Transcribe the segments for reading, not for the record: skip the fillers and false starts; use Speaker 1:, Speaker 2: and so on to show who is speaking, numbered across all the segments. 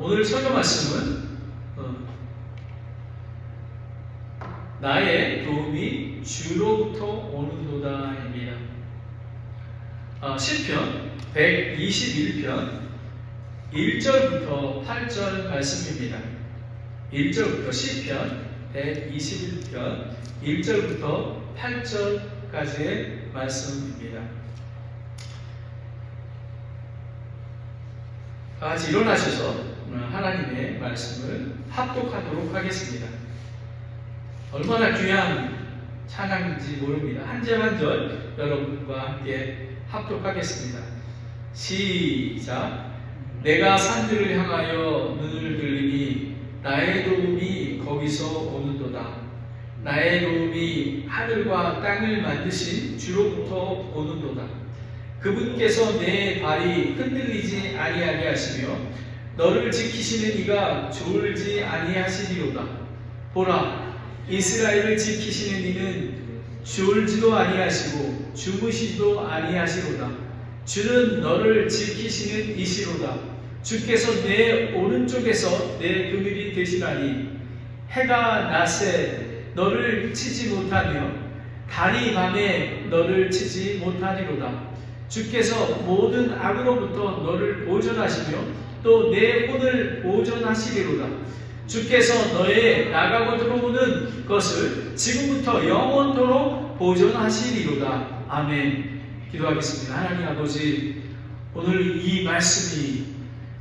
Speaker 1: 오늘 설교 말씀은 나의 도움이 주로부터 오는도다입니다. 시편 121편 1절부터 8절 말씀입니다. 1절부터 시편 121편 1절부터 8절까지의 말씀입니다. 다 같이 일어나셔서 하나님의 말씀을 합독하도록 하겠습니다. 얼마나 귀한 찬양인지 모릅니다. 한 절 한 절 여러분과 함께 합독하겠습니다. 시작. 내가 산들을 향하여 눈을 들리니 나의 도움이 거기서 오는도다. 나의 도움이 하늘과 땅을 만드신 주로부터 오는도다. 그분께서 내 발이 흔들리지 아니하게 하시며 너를 지키시는 이가 졸지 아니하시리로다. 보라, 이스라엘을 지키시는 이는 졸지도 아니하시고 주무시지도 아니하시로다. 주는 너를 지키시는 이시로다. 주께서 내 오른쪽에서 내 그늘이 되시나니 해가 낮에 너를 치지 못하며 달이 밤에 너를 치지 못하리로다. 주께서 모든 악으로부터 너를 보존하시며 또 내 혼을 보존하시리로다. 주께서 너의 나가고 들어오는 것을 지금부터 영원토록 보존하시리로다. 아멘. 기도하겠습니다. 하나님 아버지, 오늘 이 말씀이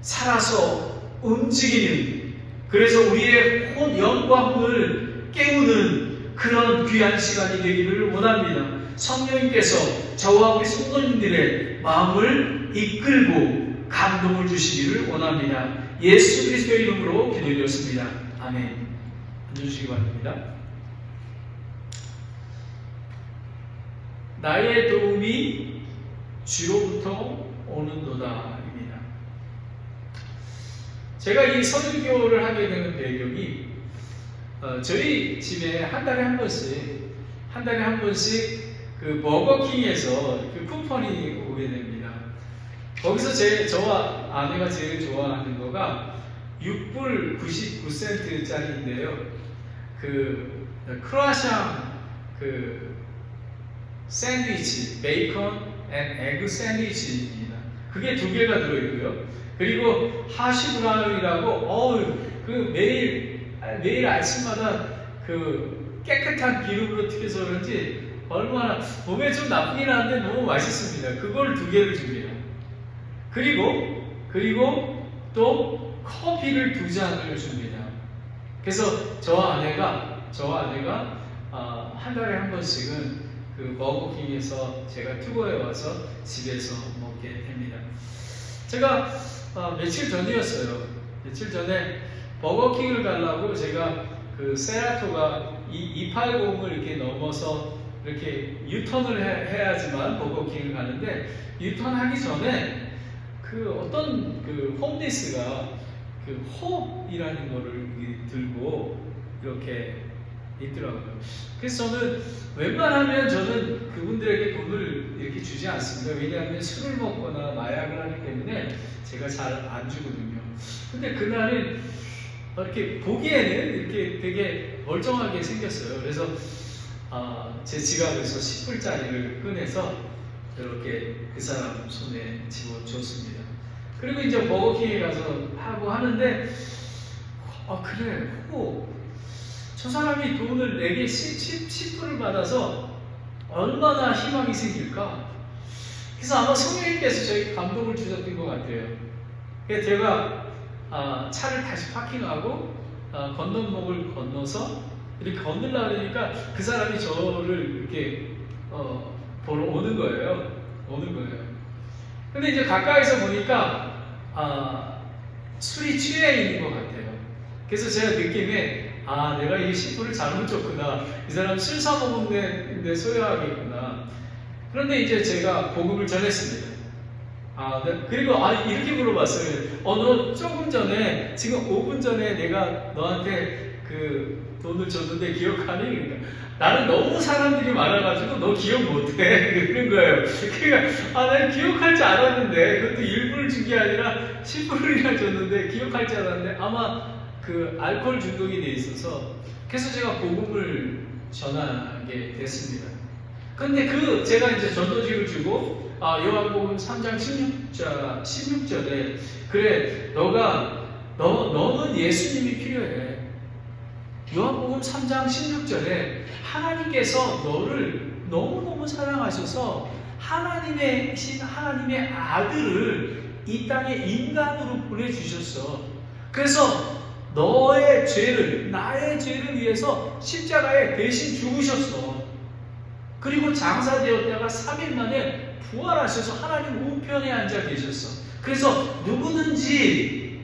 Speaker 1: 살아서 움직이는, 그래서 우리의 영과 혼을 깨우는 그런 귀한 시간이 되기를 원합니다. 성령님께서 저와 우리 성도님들의 마음을 이끌고 감동을 주시기를 원합니다. 예수 그리스도의 이름으로 기도드렸습니다. 아멘. 앉아주시기 바랍니다. 나의 도움이 주로부터 오는도다입니다. 제가 이 선교를 하게 되는 배경이 저희 집에 한 달에 한 번씩 그 버거킹에서 그 쿠폰이 오게 됩니다. 거기서 저와 아내가 제일 좋아하는 거가 6불 99센트짜리인데요. 그 크로아상 그 샌드위치, 베이컨 앤 에그 샌드위치입니다. 그게 2개가 들어있고요. 그리고 하시브라운이라고 그 매일 아침마다 그 깨끗한 기름으로 튀겨서 그런지 얼마나 몸에 좀 나쁘긴 한데 너무 맛있습니다. 그걸 2개를 줍니다. 그리고 또 커피를 2잔을 줍니다. 그래서 저와 아내가 한 달에 한 번씩은 그 버거킹에서 제가 투고에 와서 집에서 먹게 됩니다. 제가 며칠 전이었어요. 며칠 전에 버거킹을 가려고 제가 그 세라토가 280을 이렇게 넘어서 이렇게 유턴을 해야지만 버거킹을 가는데, 유턴하기 전에 그 어떤 그 홈리스가 그 호흡이라는 거를 들고 이렇게 있더라고요. 그래서 저는 웬만하면 그분들에게 돈을 이렇게 주지 않습니다. 왜냐하면 술을 먹거나 마약을 하기 때문에 제가 잘 안 주거든요. 근데 그날은 이렇게 보기에는 이렇게 되게 멀쩡하게 생겼어요. 그래서 제 지갑에서 10불짜리를 꺼내서 이렇게 그 사람 손에 집어줬습니다. 그리고 이제 버거킹에 가서 하고 하는데, 그래, 저 사람이 돈을 내게 10불을 받아서 얼마나 희망이 생길까? 그래서 아마 성령님께서 저에게 감동을 주셨던 것 같아요. 그래서 제가 차를 다시 파킹하고 건너목을 건너서 이렇게 건너려고 하니까 그 사람이 저를 이렇게 보러 오는 거예요. 근데 이제 가까이서 보니까 술이 취해 있는 것 같아요. 그래서 제가 느낌에 내가 이 10불을 잘못 줬구나. 이 사람 술 사 먹는데 소유하겠구나. 그런데 이제 제가 복음을 전했습니다. 그리고 이렇게 물어봤어요. 너 조금 전에, 지금 5분 전에 내가 너한테 그 돈을 줬는데 기억하니? 그러니까 나는 너무 사람들이 많아가지고 너 기억 못해 그러는 거예요. 그러니까 난 기억할 줄 알았는데 그것도 일부를 준 게 아니라 10불이나 줬는데 기억할 줄 알았는데 아마 그 알코올 중독이 돼 있어서 그래서 제가 복음을 전하게 됐습니다. 근데 제가 이제 전도지를 주고 요한복음 3장 16절에 그래 너는 예수님이 필요해. 요한복음 3장 16절에 하나님께서 너를 너무너무 사랑하셔서 하나님의 아들을 이 땅에 인간으로 보내주셨어. 그래서 나의 죄를 위해서 십자가에 대신 죽으셨어. 그리고 장사되었다가 3일 만에 부활하셔서 하나님 우편에 앉아 계셨어. 그래서 누구든지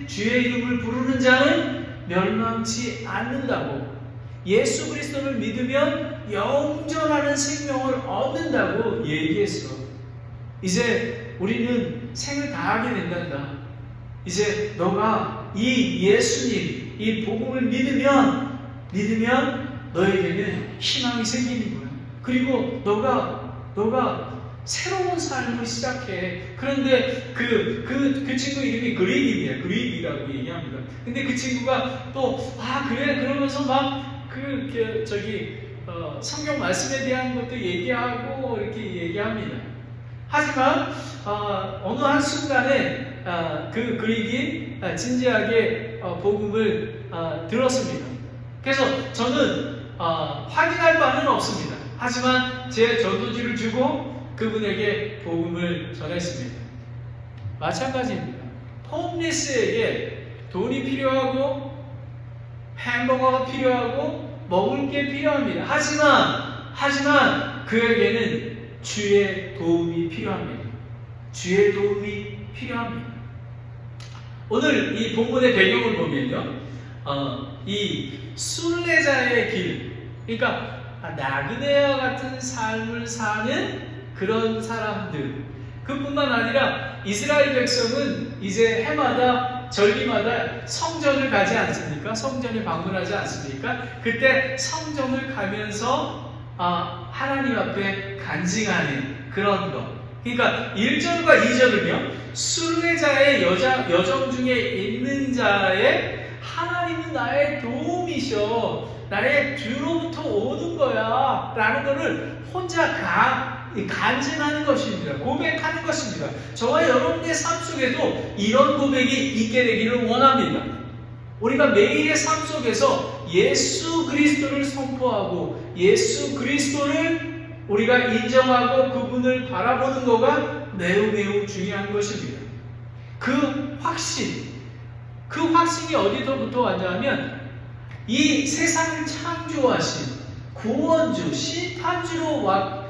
Speaker 1: 주의 이름을 부르는 자는 멸망치 않는다고, 예수 그리스도를 믿으면 영존하는 생명을 얻는다고 얘기했어. 이제 우리는 생을 다하게 된단다. 이제 너가 이 예수님, 이 복음을 믿으면 너에게는 희망이 생기는 거야. 그리고 너가 새로운 삶을 시작해. 그런데 그 친구 이름이 그레이라고 얘기합니다. 근데 그 친구가 또 그래 그러면서 막 성경 말씀에 대한 것도 얘기하고 이렇게 얘기합니다. 하지만 어느 한 순간에 그 그릭이 진지하게 복음을 들었습니다. 그래서 저는 확인할 바는 없습니다. 하지만 제 전도지를 주고 그분에게 복음을 전했습니다. 마찬가지입니다. 홈리스에게 돈이 필요하고 햄버거가 필요하고 먹을 게 필요합니다. 하지만 그에게는 주의 도움이 필요합니다. 주의 도움이 필요합니다. 오늘 이 본문의 배경을 보면요, 이 순례자의 길, 그러니까 나그네와 같은 삶을 사는 그런 사람들, 그뿐만 아니라 이스라엘 백성은 이제 해마다 절기마다 성전을 가지 않습니까? 성전을 방문하지 않습니까? 그때 성전을 가면서 하나님 앞에 간증하는 그런 것. 그러니까 1절과 2절은요, 순례자의 여정 중에 있는 자의 하나님은 나의 도움이셔, 나의 뒤로부터 오는 거야 라는 것을 혼자 간증하는 것입니다. 고백하는 것입니다. 저와 여러분의 삶 속에도 이런 고백이 있게 되기를 원합니다. 우리가 매일의 삶 속에서 예수 그리스도를 선포하고 예수 그리스도를 우리가 인정하고 그분을 바라보는 것가 매우 중요한 것입니다. 그 확신이 어디서부터 왔냐면 이 세상을 창조하신 구원주,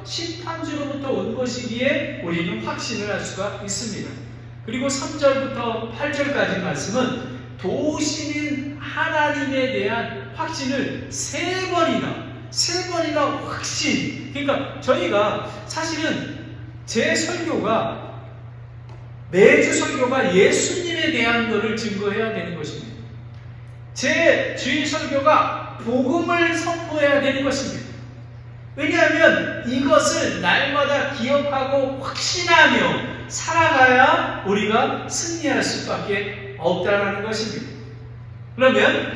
Speaker 1: 심판주로부터 온 것이기에 우리는 확신을 할 수가 있습니다. 그리고 3절부터 8절까지 말씀은 도우시는 하나님에 대한 확신을 세 번이나 확신. 그러니까 저희가 사실은 매주 설교가 예수님에 대한 것을 증거해야 되는 것입니다. 제 주일 설교가 복음을 선포해야 되는 것입니다. 왜냐하면 이것을 날마다 기억하고 확신하며 살아가야 우리가 승리할 수밖에 없다라는 것입니다. 그러면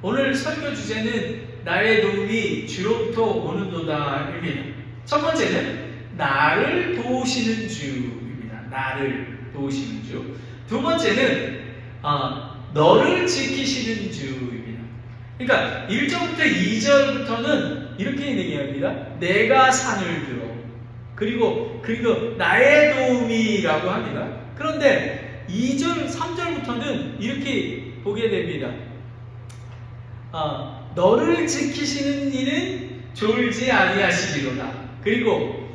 Speaker 1: 오늘 설교 주제는 나의 도움이 주로부터 오는도다입니다. 첫 번째는 나를 도우시는 주입니다. 나를 도우시는 주. 두 번째는 너를 지키시는 주입니다. 그러니까 1절부터 2절부터는 이렇게 얘기합니다. 내가 산을 들어. 그리고 나의 도움이라고 합니다. 그런데 2절, 3절부터는 이렇게 보게 됩니다. 너를 지키시는 이는 졸지 아니하시리로다. 그리고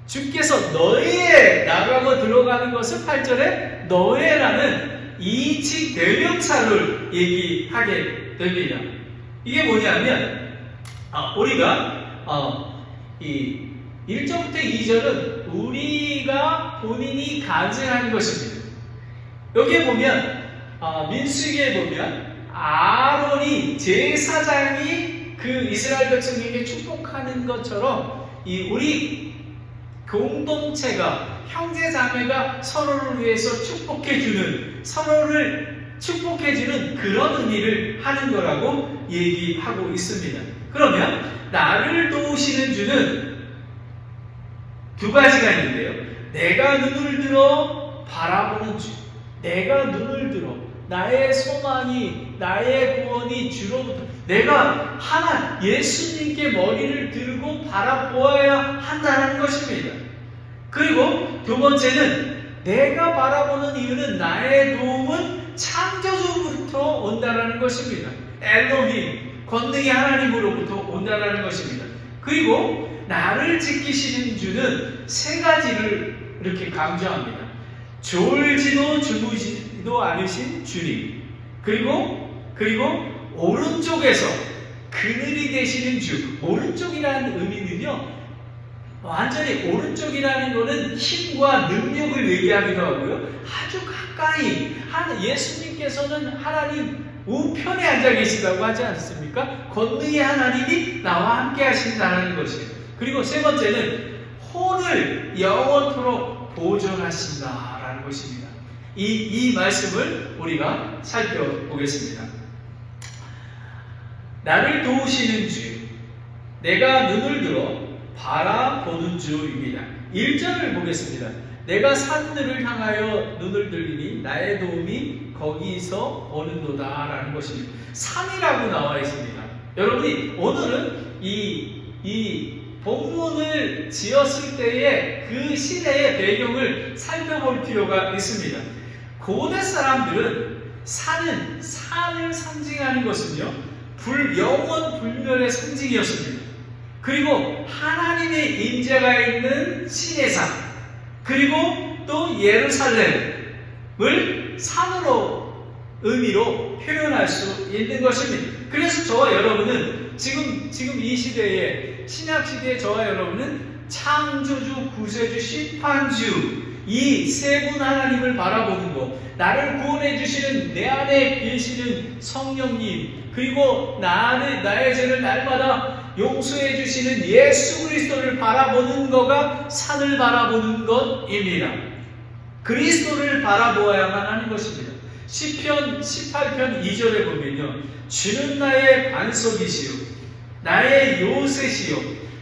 Speaker 1: 주께서 너희에 나가고 들어가는 것을 8절에 너희라는 이직 대명사를 얘기하게 됩니다. 이게 뭐냐면 우리가 이 1절부터 2절은 우리가 본인이 간증하는 것입니다. 여기에 보면 민수기에 보면 아론이 제사장이 그 이스라엘 백성에게 축복하는 것처럼 이 우리 공동체가 형제 자매가 서로를 위해서 서로를 축복해주는 그런 의미를 하는 거라고 얘기하고 있습니다. 그러면 나를 도우시는 주는 두 가지가 있는데요. 내가 눈을 들어 바라보는 주. 내가 눈을 들어 나의 소망이, 나의 구원이 주로부터 내가 예수님께 머리를 들고 바라보아야 한다는 것입니다. 그리고 두 번째는 내가 바라보는 이유는 나의 도움은 창조주로부터 온다라는 것입니다. 엘로힘, 권능의 하나님으로부터 온다라는 것입니다. 그리고 나를 지키시는 주는 세 가지를 이렇게 강조합니다. 졸지도 주무지도 않으신 주님, 그리고 오른쪽에서 그늘이 되시는 주. 오른쪽이라는 의미는요, 완전히 오른쪽이라는 것은 힘과 능력을 얘기하기도 하고요, 아주 가까이 예수님께서는 하나님 우편에 앉아 계시다고 하지 않습니까? 권능의 하나님이 나와 함께 하신다는 것이에요. 그리고 세 번째는 혼을 영원토록 보존하신다라는 것입니다. 이 말씀을 우리가 살펴보겠습니다. 나를 도우시는 주, 내가 눈을 들어 바라보는 주입니다. 1절을 보겠습니다. 내가 산들을 향하여 눈을 들리니 나의 도움이 거기서 오는도다 라는 것입니다. 산이라고 나와 있습니다. 여러분이 오늘은 이 본문을 지었을 때의 그 시대의 배경을 살펴볼 필요가 있습니다. 고대 사람들은 산을 상징하는 것은요, 영원 불멸의 상징이었습니다. 그리고 하나님의 임재가 있는 신의 산, 그리고 또 예루살렘을 산으로 의미로 표현할 수 있는 것입니다. 그래서 저와 여러분은 지금 이 시대에, 신약 시대에 저와 여러분은 창조주, 구세주, 심판주 이 세 분 하나님을 바라보는 것, 나를 구원해 주시는 내 안에 계시는 성령님, 그리고 나의 죄를 날마다 용서해 주시는 예수 그리스도를 바라보는 거가 산을 바라보는 것입니다. 그리스도를 바라보아야만 하는 것입니다. 시편 18편 2절에 보면요, 주는 나의 반석이시요 나의 요새시요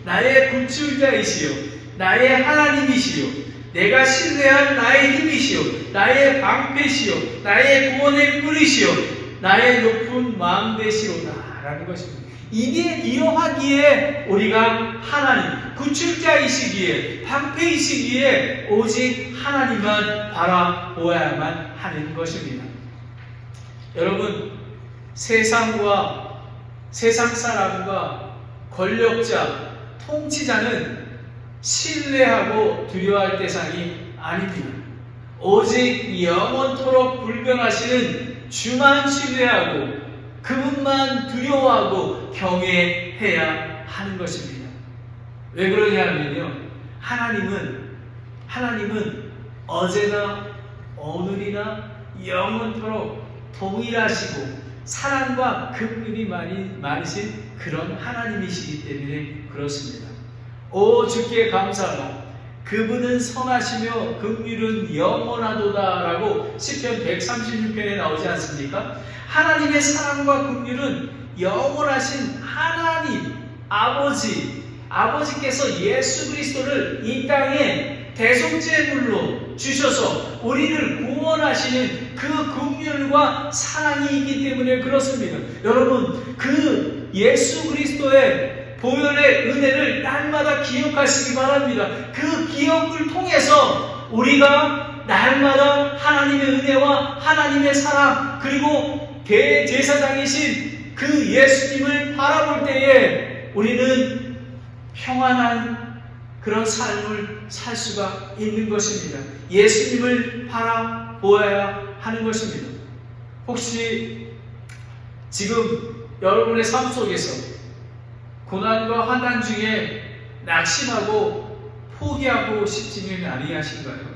Speaker 1: 나의 구출자이시요 나의 하나님이시요 내가 신뢰한 나의 힘이시요 나의 방패시요 나의 구원의 뿌리시요 나의 높은 망대시로다 라는 것입니다. 이러하기에 우리가 하나님, 구출자이시기에, 방패이시기에 오직 하나님만 바라보아야만 하는 것입니다. 여러분, 세상 사람과 권력자, 통치자는 신뢰하고 두려워할 대상이 아닙니다. 오직 영원토록 불변하시는 주만 신뢰하고 그분만 두려워하고 경외해야 하는 것입니다. 왜 그러냐면요, 하나님은 어제나 오늘이나 영원토록 동일하시고 사랑과 긍휼이 많으신 그런 하나님이시기 때문에 그렇습니다. 오 주께 감사하라. 그분은 선하시며 긍휼은 영원하도다 라고 시편 136편에 나오지 않습니까? 하나님의 사랑과 긍휼은 영원하신 하나님 아버지께서 예수 그리스도를 이 땅에 대속제물로 주셔서 우리를 구원하시는 그 긍휼과 사랑이 있기 때문에 그렇습니다. 여러분, 그 예수 그리스도의 보혈의 은혜를 날마다 기억하시기 바랍니다. 그 기억을 통해서 우리가 날마다 하나님의 은혜와 하나님의 사랑, 그리고 대제사장이신 그 예수님을 바라볼 때에 우리는 평안한 그런 삶을 살 수가 있는 것입니다. 예수님을 바라보아야 하는 것입니다. 혹시 지금 여러분의 삶 속에서 고난과 환난 중에 낙심하고 포기하고 싶지는 아니하신가요?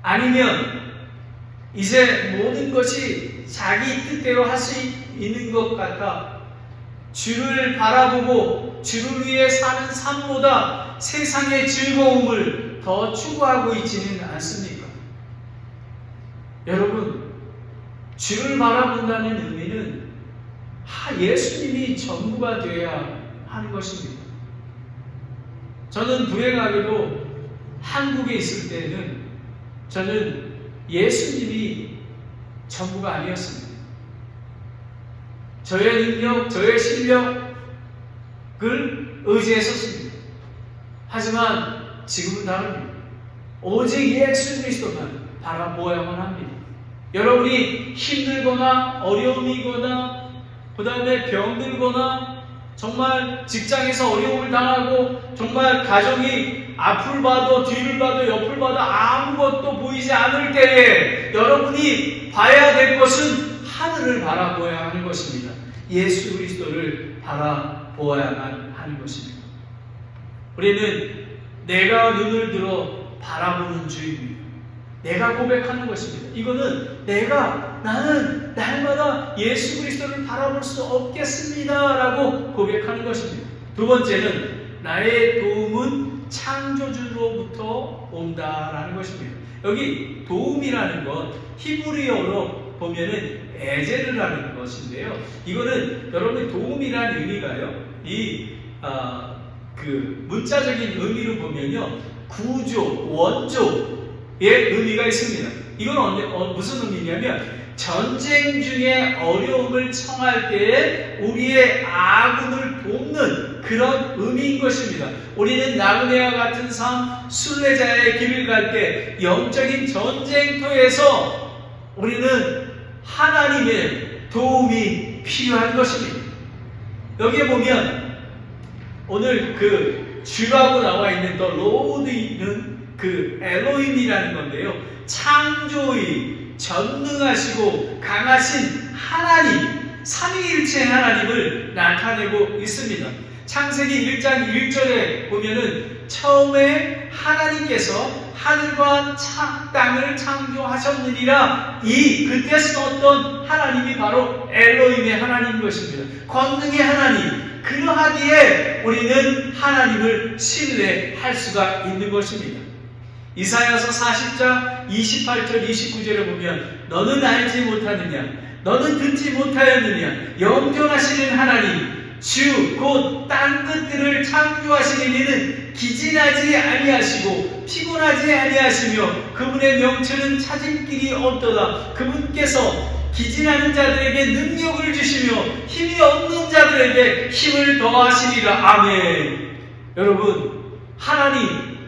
Speaker 1: 아니면 이제 모든 것이 자기 뜻대로 할 수 있는 것 같아 주를 바라보고 주를 위해 사는 삶보다 세상의 즐거움을 더 추구하고 있지는 않습니까? 여러분, 주를 바라본다는 의미는 예수님이 전부가 되어야 하는 것입니다. 저는 불행하게도 한국에 있을 때는 저는 예수님이 전부가 아니었습니다. 저의 능력, 저의 실력을 의지했었습니다. 하지만 지금은 다릅니다. 오직 예수 그리스도만 바라보아야만 합니다. 여러분이 힘들거나 어려움이거나 그 다음에 병들거나 정말 직장에서 어려움을 당하고 정말 가정이 앞을 봐도 뒤를 봐도 옆을 봐도 아무것도 보이지 않을 때에 여러분이 봐야 될 것은 하늘을 바라보아야 하는 것입니다. 예수 그리스도를 바라보아야만 하는 것입니다. 우리는 내가 눈을 들어 바라보는 주입니다. 내가 고백하는 것입니다. 이거는 나는 날마다 예수 그리스도를 바라볼 수 없겠습니다 라고 고백하는 것입니다. 두 번째는 나의 도움은 창조주로부터 온다라는 것입니다. 여기 도움이라는 것 히브리어로 보면은 에제르라는 것인데요. 이거는 여러분의 도움이라는 의미가요. 그 문자적인 의미로 보면요, 구조, 원조의 의미가 있습니다. 이건 무슨 의미냐면 전쟁 중에 어려움을 청할 때에 우리의 아군을 돕는 그런 의미인 것입니다. 우리는 나그네와 같은 삶, 순례자의 길을 갈 때 영적인 전쟁터에서 우리는 하나님의 도움이 필요한 것입니다. 여기에 보면 오늘 그 주라고 나와 있는 더 로드는 그 엘로힘이라는 건데요. 창조의 전능하시고 강하신 하나님, 삼위일체 하나님을 나타내고 있습니다. 창세기 1장 1절에 보면은 처음에 하나님께서 하늘과 땅을 창조하셨느니라. 그때 썼던 하나님이 바로 엘로힘의 하나님인 것입니다. 권능의 하나님. 그러하기에 우리는 하나님을 신뢰할 수가 있는 것입니다. 이사야서 40장 28절 29절에 보면 너는 알지 못하느냐, 너는 듣지 못하였느냐, 영존하시는 하나님 주 곧 땅끝들을 창조하시는 이는 기진하지 아니하시고 피곤하지 아니하시며 그분의 명체는 찾을 길이 없도다. 그분께서 기진하는 자들에게 능력을 주시며 힘이 없는 자들에게 힘을 더하시리라. 아멘. 여러분, 하나님,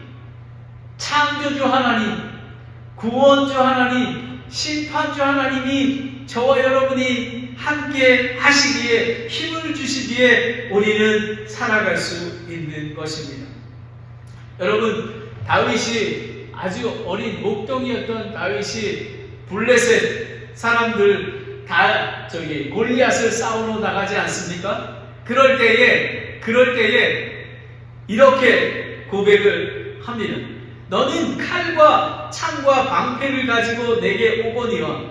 Speaker 1: 창조주 하나님, 구원주 하나님, 심판주 하나님이 저와 여러분이 함께 하시기에 힘을 주시기에 우리는 살아갈 수 있는 것입니다. 여러분, 다윗이 아주 어린 목동이었던 다윗이 블레셋 사람들 다 골리앗을 싸우러 나가지 않습니까? 그럴 때에 이렇게 고백을 합니다. 너는 칼과 창과 방패를 가지고 내게 오거니와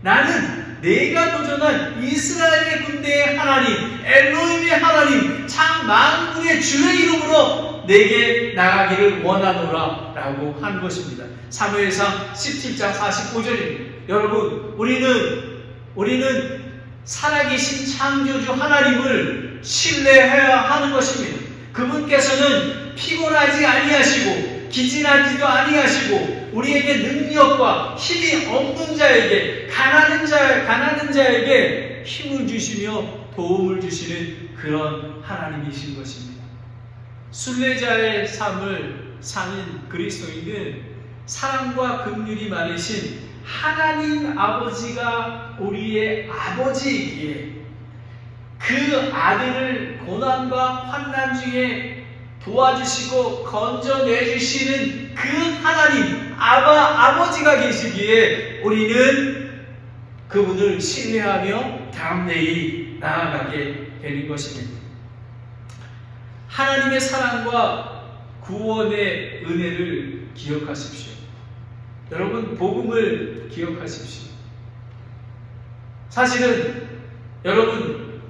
Speaker 1: 나는 내가 도전한 이스라엘의 군대의 하나님 엘로힘의 하나님 참 만군의 주의 이름으로 내게 나가기를 원하노라 라고 한 것입니다. 사무엘상 17장 45절입니다. 여러분, 우리는 살아계신 창조주 하나님을 신뢰해야 하는 것입니다. 그분께서는 피곤하지 아니하시고 기진하지도 아니하시고 우리에게 능력과 힘이 없는 자에게 가난한 자에게 힘을 주시며 도움을 주시는 그런 하나님이신 것입니다. 순례자의 삶을 사는 그리스도인은 사랑과 긍휼이 많으신 하나님 아버지가 우리의 아버지이기에 그 아들을 고난과 환난 중에 도와주시고 건져내주시는 그 하나님 아버지가 계시기에 우리는 그분을 신뢰하며 담대히 나아가게 되는 것입니다. 하나님의 사랑과 구원의 은혜를 기억하십시오. 여러분, 복음을 기억하십시오. 사실은 여러분,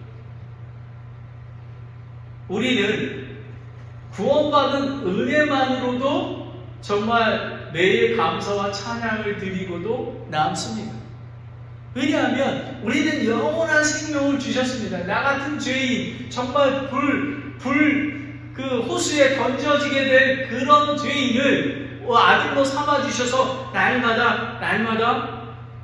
Speaker 1: 우리는 구원받은 은혜만으로도 정말 매일 감사와 찬양을 드리고도 남습니다. 왜냐하면 우리는 영원한 생명을 주셨습니다. 나 같은 죄인, 정말 그 호수에 던져지게 될 그런 죄인을 아들로 삼아주셔서 날마다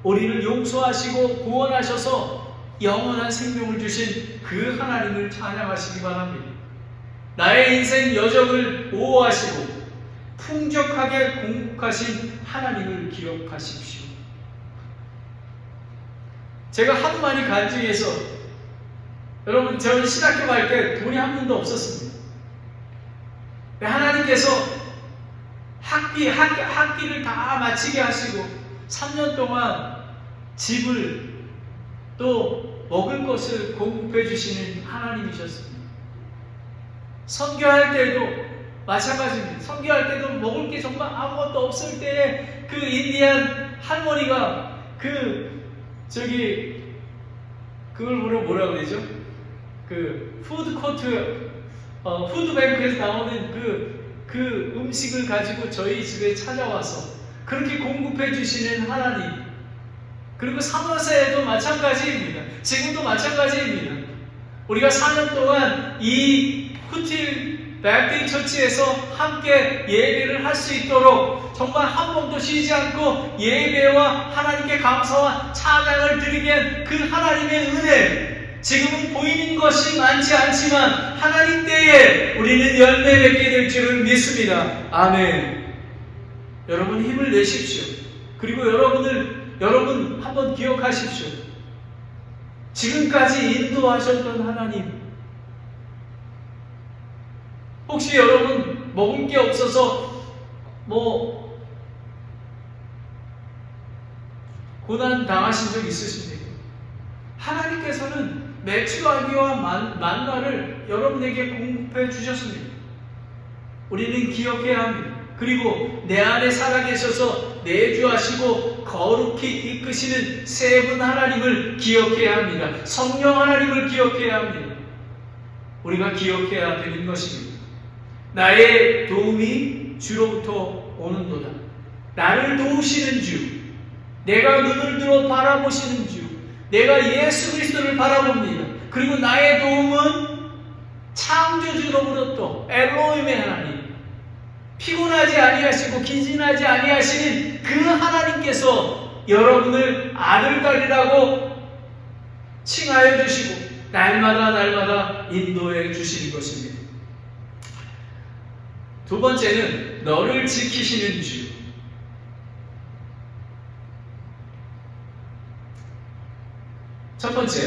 Speaker 1: 우리를 용서하시고 구원하셔서 영원한 생명을 주신 그 하나님을 찬양하시기 바랍니다. 나의 인생 여정을 보호하시고 풍족하게 공급하신 하나님을 기억하십시오. 제가 하도 많이 간증해서, 여러분, 저는 신학교 갈 때 돈이 한 푼도 없었습니다. 하나님께서 학기를 다 마치게 하시고 3년 동안 집을 또 먹을 것을 공급해 주시는 하나님이셨습니다. 선교할 때도 마찬가지입니다. 선교할 때도 먹을 게 정말 아무것도 없을 때에 그 인디안 할머니가 그걸 뭐라 그러죠? 그 푸드코트, 푸드뱅크에서 나오는 그 음식을 가지고 저희 집에 찾아와서 그렇게 공급해 주시는 하나님. 그리고 사마세에도 마찬가지입니다. 지금도 마찬가지입니다. 우리가 4년 동안 이 후틸 베프티 처치에서 함께 예배를 할 수 있도록 정말 한 번도 쉬지 않고 예배와 하나님께 감사와 찬양을 드리게 한 그 하나님의 은혜, 지금은 보이는 것이 많지 않지만 하나님 때에 우리는 열매 맺게 될 줄을 믿습니다. 아멘. 여러분, 힘을 내십시오. 그리고 여러분 한번 기억하십시오. 지금까지 인도하셨던 하나님, 혹시 여러분 먹을 게 없어서 고난 당하신 적 있으십니까? 하나님께서는 메추라기와 만나를 여러분에게 공급해 주셨습니다. 우리는 기억해야 합니다. 그리고 내 안에 살아계셔서 내주하시고 거룩히 이끄시는 세 분 하나님을 기억해야 합니다. 성령 하나님을 기억해야 합니다. 우리가 기억해야 되는 것입니다. 나의 도움이 주로부터 오는도다. 나를 도우시는 주, 내가 눈을 들어 바라보시는 주, 내가 예수 그리스도를 바라봅니다. 그리고 나의 도움은 창조주로부터 엘로힘의 하나님, 피곤하지 아니하시고 기진하지 아니하시는 그 하나님께서 여러분을 아들딸이라고 칭하여 주시고 날마다 인도해 주시는 것입니다. 두 번째는 너를 지키시는 주. 첫 번째,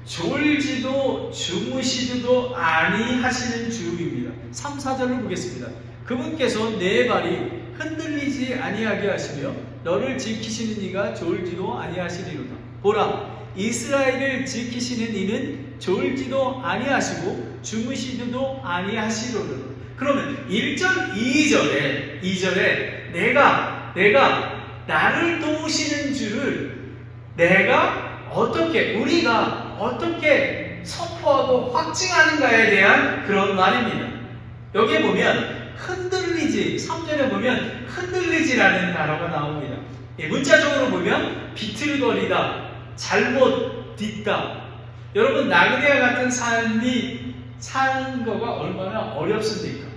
Speaker 1: 졸지도 주무시지도 아니하시는 주입니다. 3, 4절을 보겠습니다. 그분께서 내 발이 흔들리지 아니하게 하시며 너를 지키시는 이가 졸지도 아니하시리로다. 보라, 이스라엘을 지키시는 이는 졸지도 아니하시고 주무시지도 아니하시리로다. 그러면 1절, 2절에 내가 나를 도우시는 주를 우리가 어떻게 선포하고 확증하는가에 대한 그런 말입니다. 여기에 보면 흔들리지, 3절에 보면 흔들리지라는 단어가 나옵니다. 문자적으로 보면 비틀거리다, 잘못 딛다. 여러분, 나그네와 같은 삶이 사는 거가 얼마나 어렵습니까?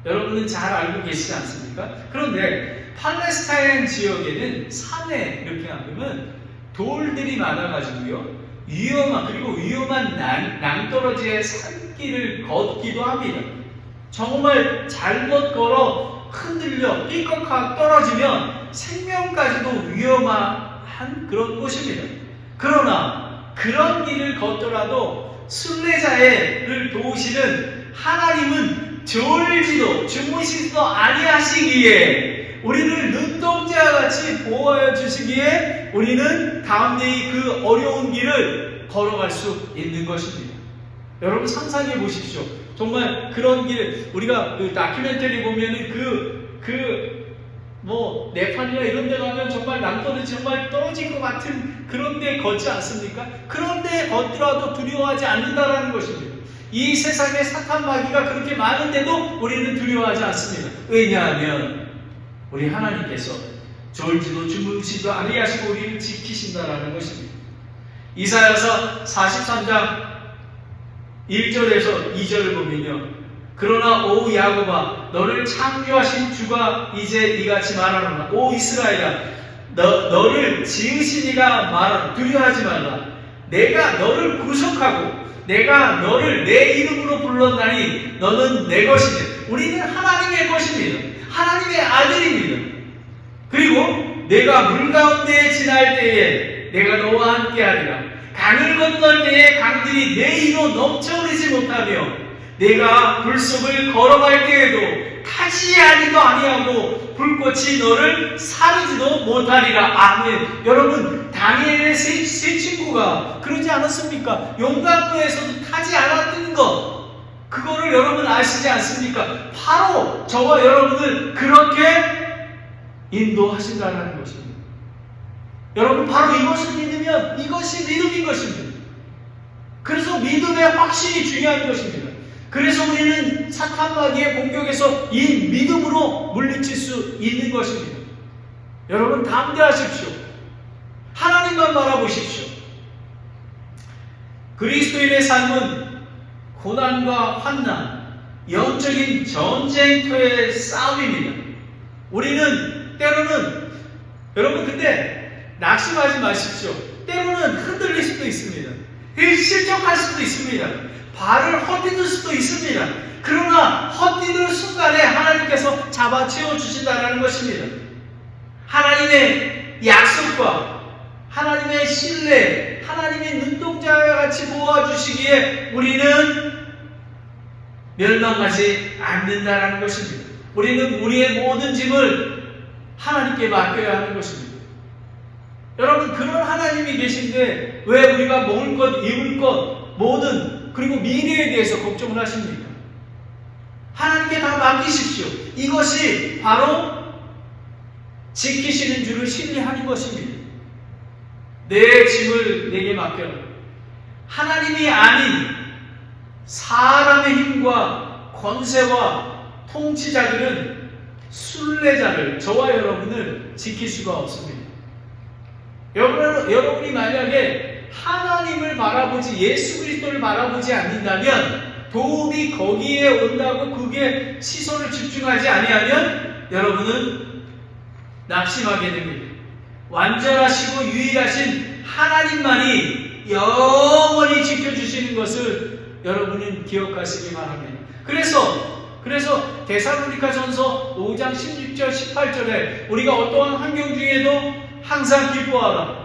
Speaker 1: 여러분은 잘 알고 계시지 않습니까? 그런데 팔레스타인 지역에는 산에 이렇게 하면 돌들이 많아가지고요, 위험한 낭떠러지의 산길을 걷기도 합니다. 정말 잘못 걸어 흔들려 삐걱하고 떨어지면 생명까지도 위험한 그런 곳입니다. 그러나 그런 길을 걷더라도 순례자를 도우시는 하나님은 졸지도 주무시지도 아니하시기에 우리를 눈동자와 같이 보호하여 주시기에 우리는 담대히 그 어려운 길을 걸어갈 수 있는 것입니다. 여러분, 상상해 보십시오. 정말 그런 길, 우리가 그 다큐멘터리 보면은 네팔이나 이런 데 가면 정말 낭떠러지 정말 떨어질 것 같은 그런데 걷지 않습니까? 그런데 걷더라도 두려워하지 않는다라는 것입니다. 이 세상에 사탄 마귀가 그렇게 많은데도 우리는 두려워하지 않습니다. 왜냐하면 우리 하나님께서 졸지도 주무시도 아니하시고 우리를 지키신다라는 것입니다. 이사야서 43장 1절에서 2절을 보면요. 그러나 오 야곱아 너를 창조하신 주가 이제 이같이 말하노라. 오 이스라엘아 너를 지으신 이가 말하노라. 두려워하지 말라. 내가 너를 구속하고 내가 너를 내 이름으로 불렀나니 너는 내 것이니. 우리는 하나님의 것입니다. 하나님의 아들입니다. 그리고 내가 물 가운데 지날 때에 내가 너와 함께하리라. 강을 건널 때에 강들이 내 이로 넘쳐흐르지 못하며 내가 불속을 걸어갈 때에도 타지 아니도 아니하고 불꽃이 너를 사르지도 못하리라. 아멘. 여러분 다니엘의 세 친구가 그러지 않았습니까? 용광로에서도 타지 않았던 것 그거를 여러분 아시지 않습니까? 바로 저와 여러분을 그렇게 인도하신다는 것입니다. 여러분 바로 이것을 믿으면 이것이 믿음인 것입니다. 그래서 믿음의 확신이 중요한 것입니다. 그래서 우리는 사탄 마귀의 공격에서 이 믿음으로 물리칠 수 있는 것입니다. 여러분 담대하십시오. 하나님만 바라보십시오. 그리스도인의 삶은 고난과 환난, 영적인 전쟁터의 싸움입니다. 우리는 때로는 여러분 근데 낙심하지 마십시오. 때로는 흔들릴 수도 있습니다. 실족할 수도 있습니다. 발을 헛디딜 수도 있습니다. 그러나 헛디딜 순간에 하나님께서 잡아 채워주신다는 것입니다. 하나님의 약속과 하나님의 신뢰, 하나님의 눈동자와 같이 모아주시기에 우리는 멸망하지 않는다는 것입니다. 우리는 우리의 모든 짐을 하나님께 맡겨야 하는 것입니다. 여러분 그런 하나님이 계신데 왜 우리가 먹을 것, 입을 것, 모든 그리고 미래에 대해서 걱정을 하십니까? 하나님께 다 맡기십시오. 이것이 바로 지키시는 줄을 신뢰하는 것입니다. 내 짐을 내게 맡겨라. 하나님이 아닌 사람의 힘과 권세와 통치자들은 순례자를 저와 여러분을 지킬 수가 없습니다. 여러분이 만약에 하나님을 바라보지 예수 그리스도를 바라보지 않는다면 도움이 거기에 온다고 그게 시선을 집중하지 아니하면 여러분은 낙심하게 됩니다. 완전하시고 유일하신 하나님만이 영원히 지켜주시는 것을 여러분은 기억하시기 바랍니다. 그래서 데살로니가전서 5장 16절 18절에 우리가 어떠한 환경 중에도 항상 기뻐하라.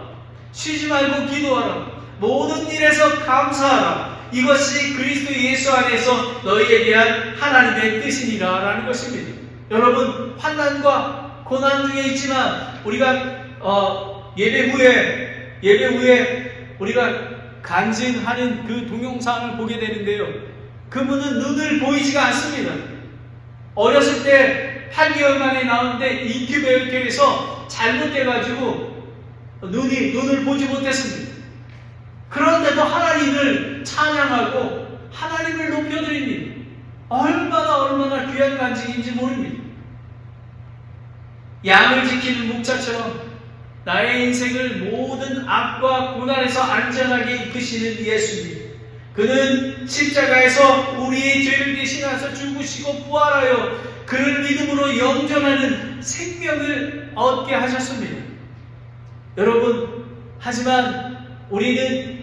Speaker 1: 쉬지 말고 기도하라. 모든 일에서 감사하라. 이것이 그리스도 예수 안에서 너희에 대한 하나님의 뜻이니라 라는 것입니다. 여러분 환난과 고난 중에 있지만 우리가 예배 후에 우리가 간증하는 그 동영상을 보게 되는데요. 그분은 눈을 보이지가 않습니다. 어렸을 때 8개월 만에 나오는데 인큐베이터에서 잘못돼가지고 눈을 보지 못했습니다. 그런데도 하나님을 찬양하고 하나님을 높여드립니다. 얼마나 귀한 간증인지 모릅니다. 양을 지키는 목자처럼 나의 인생을 모든 악과 고난에서 안전하게 이끄시는 예수님. 그는 십자가에서 우리의 죄를 대신하셔서 죽으시고 부활하여 그를 믿음으로 영존하는 생명을 얻게 하셨습니다. 여러분, 하지만 우리는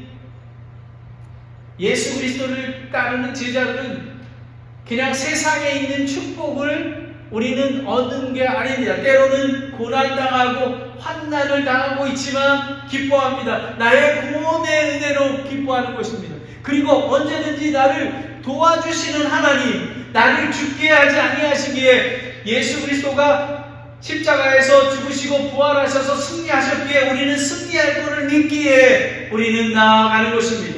Speaker 1: 예수 그리스도를 따르는 제자들은 그냥 세상에 있는 축복을 우리는 얻는 게 아닙니다. 때로는 고난당하고 환난을 당하고 있지만 기뻐합니다. 나의 구원의 은혜로 기뻐하는 것입니다. 그리고 언제든지 나를 도와주시는 하나님, 나를 죽게 하지 아니하시기에 예수 그리스도가 십자가에서 죽으시고 부활하셔서 승리하셨기에 우리는 승리할 것을 믿기에 우리는 나아가는 것입니다.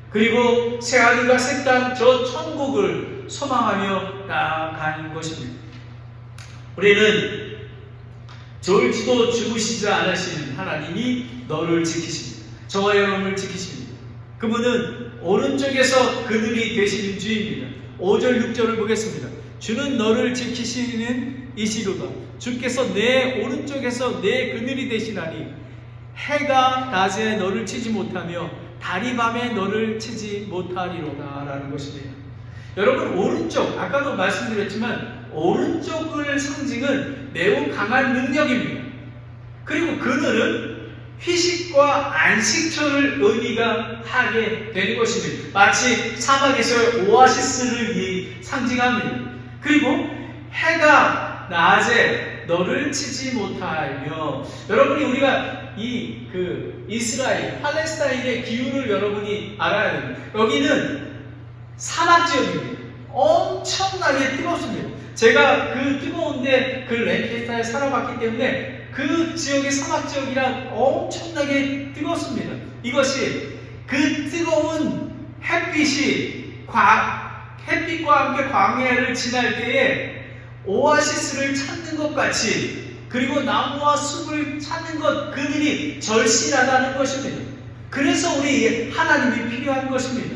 Speaker 1: 그리고 새하늘과 새 땅 저 천국을 소망하며 나아가는 것입니다. 우리는 졸지도 주무시지 않으시는 하나님이 너를 지키십니다. 저와 여러분을 지키십니다. 그분은 오른쪽에서 그늘이 되시는 주입니다. 5절 6절을 보겠습니다. 주는 너를 지키시는 이시로다. 주께서 내 오른쪽에서 내 그늘이 되시나니 해가 낮에 너를 치지 못하며 달이 밤에 너를 치지 못하리로다 라는 것입니다. 여러분, 오른쪽, 아까도 말씀드렸지만 오른쪽을 상징은 매우 강한 능력입니다. 그리고 그늘은 휴식과 안식처를 의미가 하게 되는 것입니다. 마치 사막에서의 오아시스를 상징합니다. 그리고 해가 낮에 너를 치지 못하며, 여러분이 우리가 이스라엘, 팔레스타인의 기후를 여러분이 알아야 됩니다. 여기는 사막 지역입니다. 엄청나게 뜨겁습니다. 제가 그 뜨거운데 그 랭캐스타에 살아봤기 때문에 그 지역이 사막 지역이라 엄청나게 뜨겁습니다. 이것이 그 뜨거운 햇빛과 함께 광야를 지날 때에 오아시스를 찾는 것 같이, 그리고 나무와 숲을 찾는 것, 그들이 절실하다는 것입니다. 그래서 우리 하나님이 필요한 것입니다.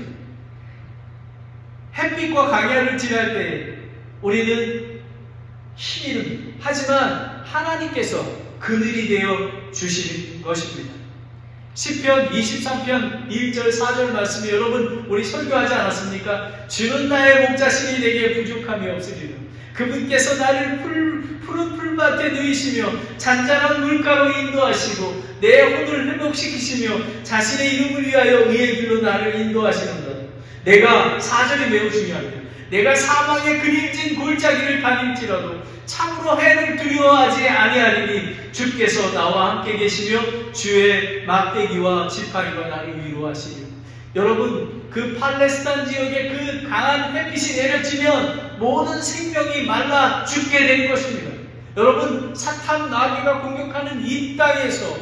Speaker 1: 햇빛과 광야를 지날 때 우리는 힘이 듭니다. 하지만 하나님께서 그늘이 되어 주시는 것입니다. 시편 23편 1절 4절 말씀이 여러분 우리 설교하지 않았습니까? 주는 나의 목자신이 내게 부족함이 없으리라. 그분께서 나를 푸른 풀밭에 누이시며 잔잔한 물가로 인도하시고 내 혼을 회복시키시며 자신의 이름을 위하여 의의 길로 나를 인도하시는다. 내가 4절이 매우 중요합니다. 내가 사망의 그림진 골짜기를 다닐지라도 참으로 해를 두려워하지 아니하리니 주께서 나와 함께 계시며 주의 막대기와 지팡이가 나를 위로하시리라. 여러분, 그 팔레스타인 지역에 그 강한 햇빛이 내려지면 모든 생명이 말라 죽게 되는 것입니다. 여러분, 사탄 나귀가 공격하는 이 땅에서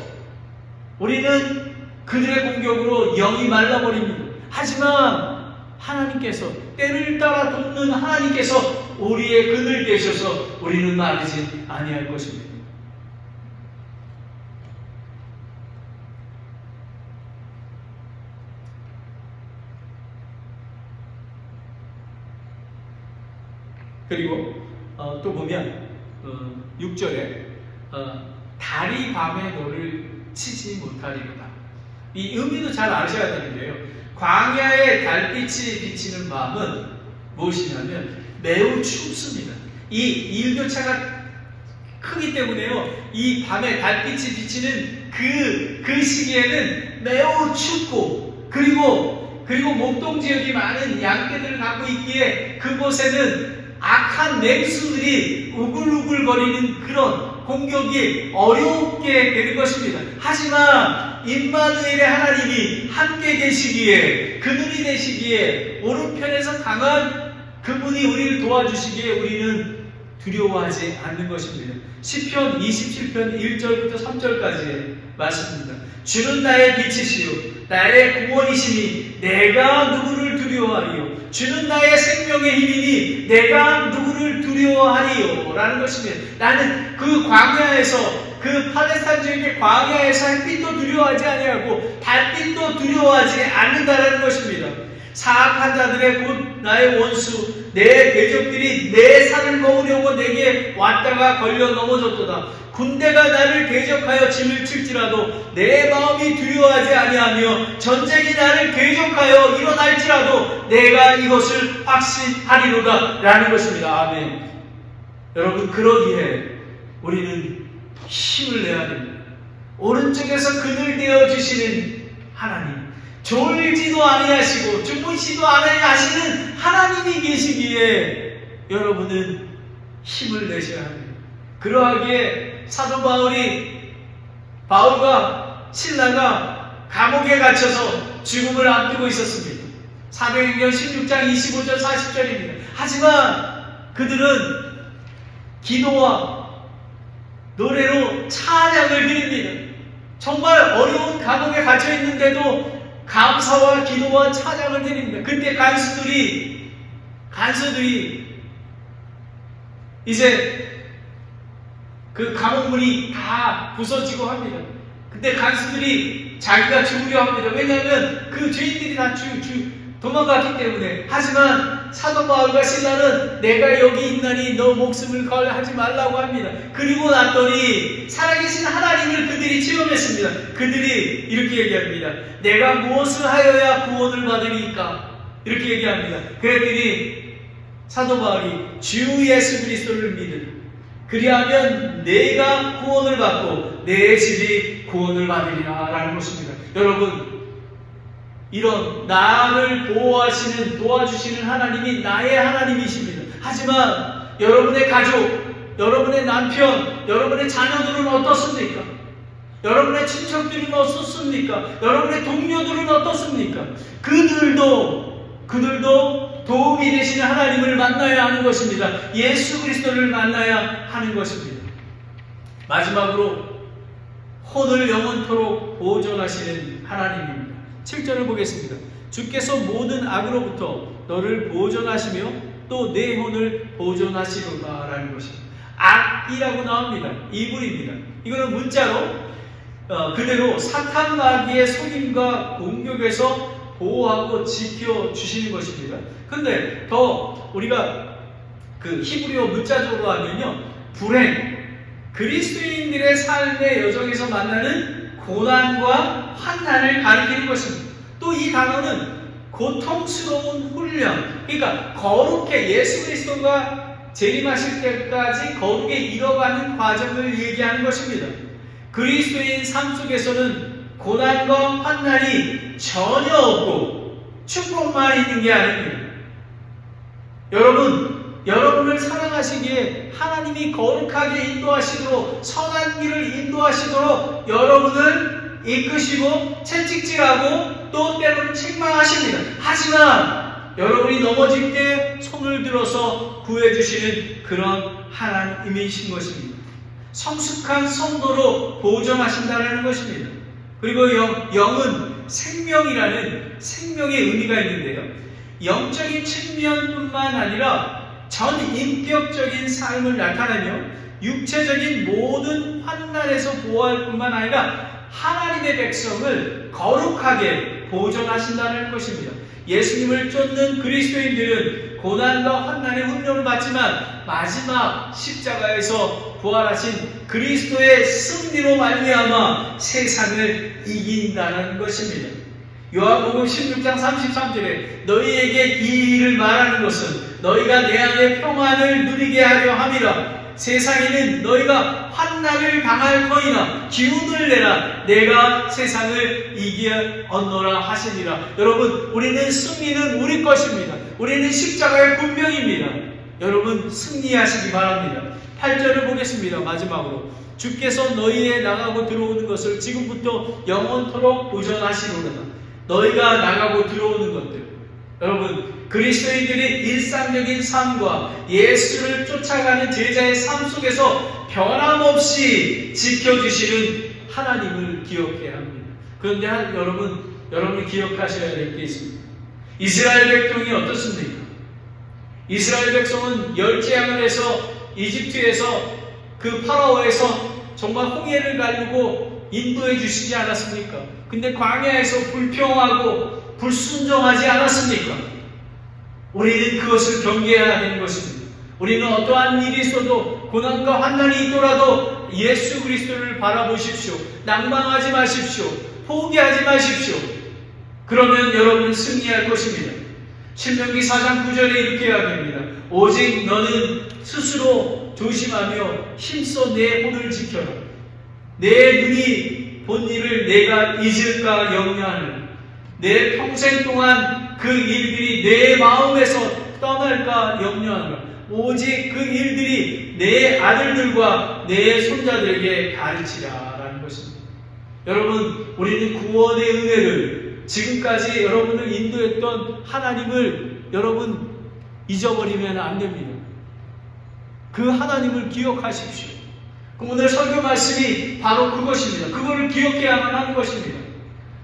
Speaker 1: 우리는 그들의 공격으로 영이 말라버립니다. 하지만 하나님께서, 때를 따라 돕는 하나님께서 우리의 그늘 되셔서 우리는 마르지 아니할 것입니다. 그리고 또 보면 6절에 달이 밤에 너를 치지 못하리로다. 이 의미도 잘 아셔야 되는데요. 광야의 달빛이 비치는 밤은 무엇이냐면 매우 춥습니다. 이 일교차가 크기 때문에요. 이 밤에 달빛이 비치는 그 시기에는 매우 춥고, 그리고 목동 지역이 많은 양떼들을 갖고 있기에 그곳에는 악한 맹수들이 우글우글거리는 그런 공격이 어렵게 되는 것입니다. 하지만 임마누엘의 하나님이 함께 계시기에, 그늘이 되시기에, 오른편에서 강한 그분이 우리를 도와주시기에 우리는 두려워하지 않는 것입니다. 시편 27편 1절부터 3절까지의 말씀입니다. 주는 나의 빛이시요 나의 구원이시니 내가 누구를 두려워하리요. 주는 나의 생명의 힘이니 내가 누구를 두려워하리요 라는 것입니다. 나는 그 광야에서, 그 팔레스타인 지역의 광야에서 햇빛도 두려워하지 아니하고 달빛도 두려워하지 않는다라는 것입니다. 사악한 자들의 곧 나의 원수 내 대적들이 내 살을 먹으려고 내게 왔다가 걸려 넘어졌도다. 군대가 나를 대적하여 진을 칠지라도 내 마음이 두려워하지 아니하며 전쟁이 나를 대적하여 일어날지라도 내가 이것을 확신하리로다 라는 것입니다. 아멘. 여러분, 그러기에 우리는 힘을 내야 됩니다. 오른쪽에서 그늘 되어주시는 하나님, 졸지도 아니하시고 주무시도 아니하시는 하나님이 계시기에 여러분은 힘을 내셔야 합니다. 그러하기에 사도 바울과 실라가 감옥에 갇혀서 죽음을 앞두고 있었습니다. 사도행전 16장 25절 40절입니다. 하지만 그들은 기도와 노래로 찬양을 드립니다. 정말 어려운 감옥에 갇혀 있는데도 감사와 기도와 찬양을 드립니다. 그때 간수들이 이제 그 감옥문이 다 부서지고 합니다. 근데 간수들이 자기가 죽으려 합니다. 왜냐하면 그 죄인들이 다 도망갔기 때문에. 하지만 사도 바울과 실라는 내가 여기 있나니 너 목숨을 걸하지 말라고 합니다. 그리고 났더니 살아계신 하나님을 그들이 체험했습니다. 그들이 이렇게 얘기합니다. 내가 무엇을 하여야 구원을 받으리까? 이렇게 얘기합니다. 그랬더니 사도 바울이 주 예수 그리스도를 믿으라. 그리하면 내가 구원을 받고 내 집이 구원을 받으리라 라는 것입니다. 여러분, 이런 나를 보호하시는, 도와주시는 하나님이 나의 하나님이십니다. 하지만 여러분의 가족, 여러분의 남편, 여러분의 자녀들은 어떻습니까? 여러분의 친척들은 어떻습니까? 여러분의 동료들은 어떻습니까? 그들도 도움이 되시는 하나님을 만나야 하는 것입니다. 예수 그리스도를 만나야 하는 것입니다. 마지막으로 혼을 영원토록 보존하시는 하나님입니다. 7절을 보겠습니다. 주께서 모든 악으로부터 너를 보존하시며 또 내 혼을 보존하시도다 라는 것입니다. 악이라고 나옵니다. 이불입니다. 이거는 문자로 그대로 사탄 마귀의 속임과 공격에서 보호하고 지켜주시는 것입니다. 근데 더 우리가 그 히브리어 문자적으로 하면요, 불행, 그리스도인들의 삶의 여정에서 만나는 고난과 환난을 가리키는 것입니다. 또 이 단어는 고통스러운 훈련, 그러니까 거룩해 예수 그리스도가 재림하실 때까지 거룩에 이뤄가는 과정을 얘기하는 것입니다. 그리스도인 삶 속에서는 고난과 환난이 전혀 없고 축복만 있는 게 아닙니다. 여러분을 사랑하시기에 하나님이 거룩하게 인도하시도록, 선한 길을 인도하시도록 여러분을 이끄시고 채찍질하고 또 때로는 책망하십니다. 하지만 여러분이 넘어질 때 손을 들어서 구해주시는 그런 하나님이신 것입니다. 성숙한 성도로 보존하신다는 것입니다. 그리고 영은 생명이라는 생명의 의미가 있는데요, 영적인 측면뿐만 아니라 전 인격적인 삶을 나타내며 육체적인 모든 환난에서 보호할 뿐만 아니라 하나님의 백성을 거룩하게 보존하신다는 것입니다. 예수님을 쫓는 그리스도인들은 고난과 환난의 훈련을 받지만 마지막 십자가에서 부활하신 그리스도의 승리로 말미암아 세상을 이긴다는 것입니다. 요한복음 16장 33절에 너희에게 이 일을 말하는 것은 너희가 내 안에 평안을 누리게 하려 함이라. 세상에는 너희가 환난을 당할 터이나 기운을 내라. 내가 세상을 이기었노라 하시니라. 여러분, 우리는 승리는 우리 것입니다. 우리는 십자가의 군병입니다. 여러분, 승리하시기 바랍니다. 8절을 보겠습니다. 마지막으로 주께서 너희의 나가고 들어오는 것을 지금부터 영원토록 보존하시노라. 너희가 나가고 들어오는 것들, 여러분, 그리스도인들이 일상적인 삶과 예수를 쫓아가는 제자의 삶 속에서 변함없이 지켜주시는 하나님을 기억해야 합니다. 그런데 여러분이 기억하셔야 될 게 있습니다. 이스라엘 백성이 어떻습니까? 이스라엘 백성은 열재앙을 해서 이집트에서 그 파라오에서 정말 홍해를 가르고 인도해 주시지 않았습니까? 근데 광야에서 불평하고 불순종하지 않았습니까? 우리는 그것을 경계해야 되는 것입니다. 우리는 어떠한 일이 있어도 고난과 환난이 있더라도 예수 그리스도를 바라보십시오. 낭망하지 마십시오. 포기하지 마십시오. 그러면 여러분은 승리할 것입니다. 신명기 4장 9절에 이렇게 이야기합니다. 오직 너는 스스로 조심하며 힘써 내 혼을 지켜라. 내 눈이 본 일을 내가 잊을까 염려하느라. 내 평생 동안 그 일들이 내 마음에서 떠날까 염려하느라. 오직 그 일들이 내 아들들과 내 손자들에게 가르치라 라는 것입니다. 여러분, 우리는 구원의 은혜를, 지금까지 여러분을 인도했던 하나님을 여러분 잊어버리면 안 됩니다. 그 하나님을 기억하십시오. 오늘 설교 말씀이 바로 그것입니다. 그거를 기억해야만 하는 것입니다.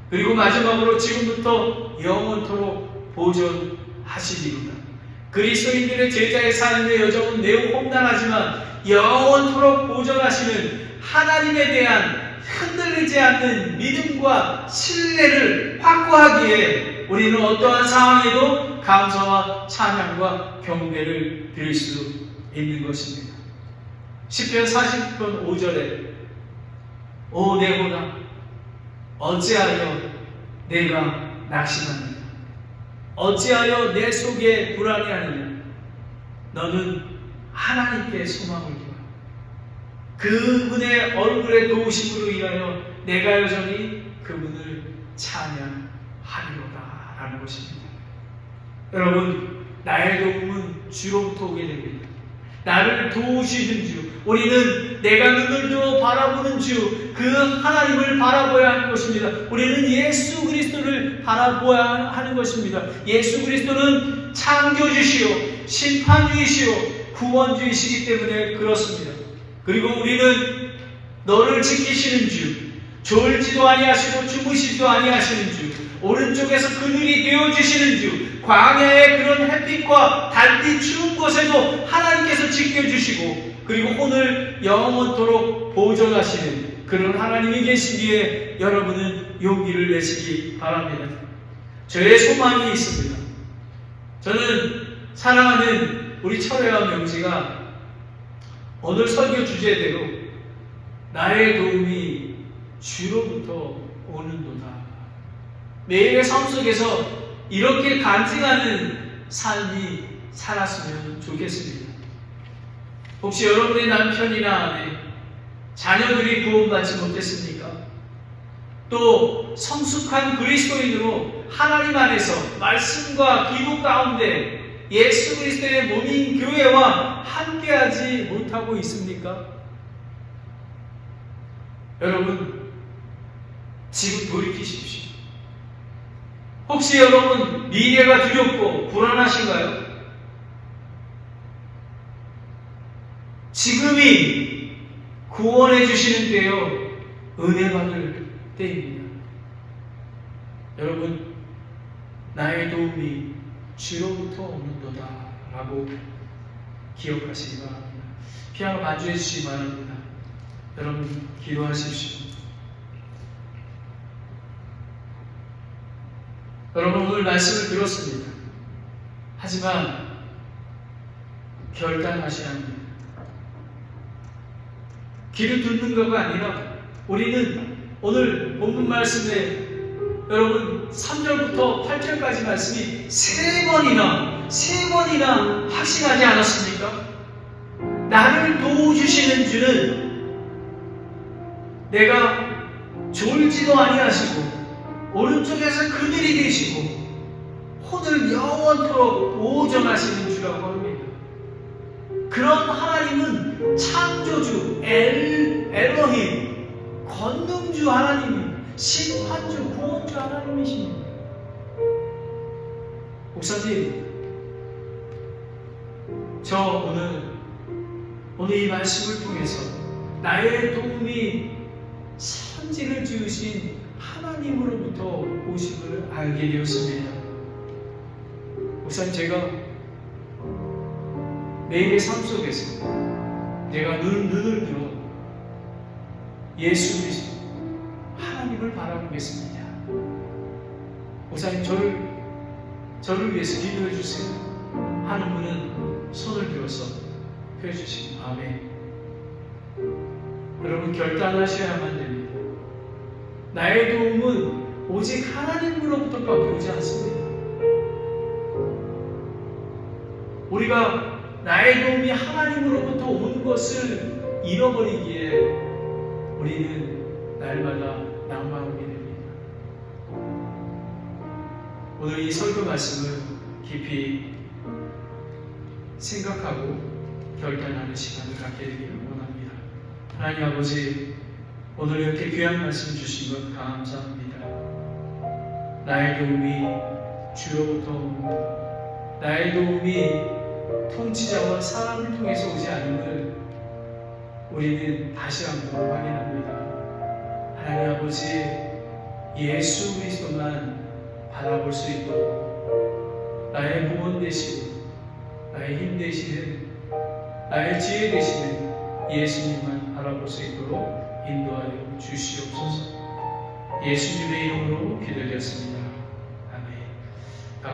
Speaker 1: 그리고 마지막으로 지금부터 영원토록 보존하시리로다. 그리스도인들의 제자의 삶의 여정은 매우 험난하지만 영원토록 보존하시는 하나님에 대한 흔들리지 않는 믿음과 신뢰를 확고하기에 우리는 어떠한 상황에도 감사와 찬양과 경배를 드릴 수 있는 것입니다. 시편 40편 5절에 오 내 혼아 어찌하여 내가 낙심하느냐 어찌하여 내 속에 불안해하느냐 너는 하나님께 소망을 두어 그분의 얼굴의 도우심으로 인하여 내가 여전히 그분을 찬양하리로다 라는 것입니다. 여러분, 나의 도움은 주로부터 오게 됩니다. 나를 도우시는 주, 우리는 내가 눈을 들어 바라보는 주, 그 하나님을 바라보아야 하는 것입니다. 우리는 예수 그리스도를 바라보아야 하는 것입니다. 예수 그리스도는 창조주시요 심판주이시요 구원주이시기 때문에 그렇습니다. 그리고 우리는 너를 지키시는 주, 졸지도 아니하시고 주무시지도 아니하시는 주, 오른쪽에서 그늘이 되어주시는 주, 광야의 그런 햇빛과 달빛 추운 곳에도 하나님께서 지켜주시고 그리고 오늘 영원토록 보존하시는 그런 하나님이 계시기에 여러분은 용기를 내시기 바랍니다. 저의 소망이 있습니다. 저는 사랑하는 우리 철회와 명지가 오늘 설교 주제대로 나의 도움이 주로부터 오는도다. 매일의 삶 속에서 이렇게 간증하는 삶이 살았으면 좋겠습니다. 혹시 여러분의 남편이나 아내, 자녀들이 구원받지 못했습니까? 또 성숙한 그리스도인으로 하나님 안에서 말씀과 기도 가운데 예수 그리스도의 몸인 교회와 함께하지 못하고 있습니까? 여러분, 지금 돌이키십시오. 혹시 여러분 미래가 두렵고 불안하신가요? 지금이 구원해 주시는 때요 은혜 받을 때입니다. 여러분, 나의 도움이 주로부터 오는도다 라고 기억하시기 바랍니다. 피아노 반주해 주시기 바랍니다. 여러분 기도하십시오. 여러분 오늘 말씀을 들었습니다. 하지만 결단하셔야 합니다. 귀를 듣는 것가 아니라 우리는 오늘 본문 말씀에 여러분 3절부터 8절까지 말씀이 세 번이나 확신하지 않았습니까? 나를 도우주시는 주는 내가 졸지도 아니하시고 오른쪽에서 그늘이 되시고 오늘 영원토록 보존하시는 주라고 합니다. 그런 하나님은 창조주 엘로힘 권능주 하나님, 심판주 구원주 하나님이십니다. 목사님, 저 오늘 이 말씀을 통해서 나의 도움이 천지를 지으신 하나님으로부터 오심을 알게 되었습니다. 목사님, 제가 매일의 삶 속에서 내가 눈을 들어 예수 그리스도 하나님을 바라보겠습니다. 목사님, 저를 위해서 기도해 주세요 하는 분은 손을 들어서 펴주시고 아멘. 여러분 결단하셔야만 됩니다. 나의 도움은 오직 하나님으로부터밖에 오지 않습니다. 우리가 나의 도움이 하나님으로부터 온 것을 잃어버리기에 우리는 날마다 낭망하게 됩니다. 오늘 이 설교 말씀을 깊이 생각하고 결단하는 시간을 갖게 되기를 원합니다. 하나님 아버지, 오늘 이렇게 귀한 말씀 주신 것 감사합니다. 나의 도움이 주로부터 옵니다. 나의 도움이 통치자와 사람을 통해서 오지 않음을 우리는 다시 한번 확인합니다. 하나님 아버지, 예수 그리스도만 바라볼 수 있도록 나의 구원 되시고 나의 힘 되시는, 나의 지혜 되시는 예수님만 바라볼 수 있도록 인도하여 주시옵소서. 예수님의 이름으로 기도드렸습니다.